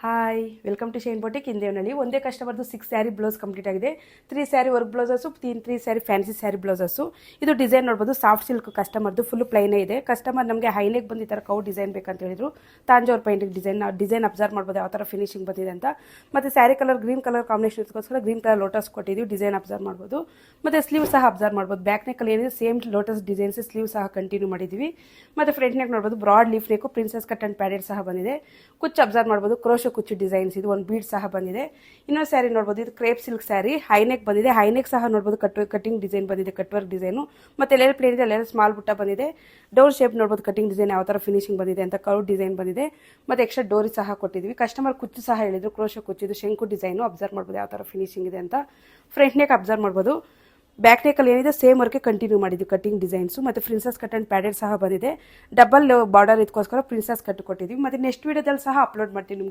Hi welcome to shine boutique Indevanahalli. ಒಂದೇ ಕಸ್ಟಮರ್ದು 6 saree blouse complete ಆಗಿದೆ. 3 saree work blouses, 3 saree fancy saree blouses. ಇದು design ನೋಡ್ಬೋದು, soft silk ಕಸ್ಟಮರ್ದು ಫುಲ್ ಪ್ಲೈನೇ ಇದೆ. ಕಸ್ಟಮರ್ ನಮಗೆ ಹೈನೆಕ್ ಬಂದು ಈ ಥರ ಕೌ ಡಿಸೈನ್ ಬೇಕಂತ ಹೇಳಿದ್ರು. Tanjore painting design design observe ಮಾಡ್ಬೋದು ಯಾವ ಥರ ಫಿನಿಶಿಂಗ್ ಬಂದಿದೆ ಅಂತ. ಮತ್ತು ಸ್ಯಾರಿ ಕಲರ್ ಗ್ರೀನ್ ಕಲರ್ ಕಾಂಬಿನೇಷನ್ಸ್ಗೋಸ್ಕರ ಗ್ರೀನ್ ಕಲರ್ ಲೋಟಸ್ ಕೊಟ್ಟಿದ್ದೀವಿ, ಡಿಸೈನ್ ಅಬ್ಸರ್ವ್ ಮಾಡ್ಬೋದು. ಮತ್ತು ಸ್ಲೀವ್ ಸಹ ಅಬ್ಸರ್ವ್ ಮಾಡ್ಬೋದು. ಬ್ಯಾಕ್ ನೆಕ್ಕಲ್ಲಿ ಏನಿದೆ ಸೇಮ್ ಲೋಟಸ್ ಡಿಸೈನ್ಸ್ ಸ್ಲೀವ್ ಸಹ ಕಂಟಿನ್ಯೂ ಮಾಡಿದ್ದೀವಿ. ಮತ್ತು ಫ್ರಂಟ್ ನೆಕ್ ನೋಡ್ಬೋದು, broad leaf neck princess cut and padded ಸಹ ಬಂದಿದೆ. ಕುಚ್ಚು ಅಬ್ಸರ್ವ್ ಮಾಡ್ಬೋದು, ಕ್ರೋಶೋ ಕುಚ್ಚು ಡಿಸೈನ್ಸ್ ಇದು ಒಂದು ಬೀಡ್ ಸಹ ಬಂದಿದೆ. ಇನ್ನೊಂದು ಸ್ಯಾರಿ ನೋಡ್ಬೋದು, ಇದು ಕ್ರೇಪ್ ಸಿಲ್ಕ್ ಸ್ಯಾರಿ, ಹೈನೆಕ್ ಬಂದಿದೆ. ಹೈನೆಕ್ ಸಹ ನೋಡ್ಬೋದು, ಕಟಿಂಗ್ ಡಿಸೈನ್ ಬಂದಿದೆ, ಕಟ್ ವರ್ಕ್ ಡಿಸೈನು. ಮತ್ತೆ ಎಲ್ಲೆಲ್ಲಿ ಪ್ಲೇನ್ ಇದೆ ಅಲ್ಲೆಲ್ಲ ಸ್ಮಾಲ್ ಬುಟ್ಟ ಬಂದಿದೆ. ಡೋರ್ ಶೇಪ್ ನೋಡ್ಬೋದು, ಕಟಿಂಗ್ ಡಿಸೈನ್ ಯಾವ ಥರ ಫಿನಿಶಿಂಗ್ ಬಂದಿದೆ ಅಂತ ಕರ್ವ್ ಡಿಸೈನ್ ಬಂದಿದೆ. ಮತ್ತೆ ಎಕ್ಸ್ಟ್ರಾ ಡೋರಿ ಸಹ ಕೊಟ್ಟಿದ್ವಿ. ಕಸ್ಟಮರ್ ಕುಚ್ಚು ಸಹ ಹೇಳಿದ್ರು, ಕ್ರೋಶೋ ಕುಚ್ಚು ಇದು ಶಂಕು ಡಿಸೈನು ಅಬ್ಸರ್ವ್ ಮಾಡ್ಬೋದು ಯಾವ ಥರ ಫಿನಿಶಿಂಗ್ ಇದೆ ಅಂತ. ಫ್ರಂಟ್ ನೆಕ್ ಅಬ್ಸರ್ವ್ ಮಾಡ್ಬೋದು. ಬ್ಯಾಕ್ ನೆಕ್ಕಲ್ಲಿ ಏನಿದೆ ಸೇಮ್ ವರ್ಕೆ ಕಂಟಿನ್ಯೂ ಮಾಡಿದ್ವಿ, ಕಟಿಂಗ್ ಡಿಸೈನ್ಸು. ಮತ್ತು ಪ್ರಿನ್ಸೆಸ್ ಕಟ್ ಆ್ಯಂಡ್ ಪ್ಯಾಡೆಡ್ ಸಹ ಬಂದಿದೆ. ಡಬಲ್ ಬಾರ್ಡರ್ ಇದಕ್ಕೋಸ್ಕರ ಪ್ರಿನ್ಸೆಸ್ ಕಟ್ ಕೊಟ್ಟಿದ್ವಿ. ಮತ್ತು ನೆಕ್ಸ್ಟ್ ವೀಡಿಯೋದಲ್ಲಿ ಸಹ ಅಪ್ಲೋಡ್ ಮಾಡ್ತೀನಿ ನಿಮಗೆ.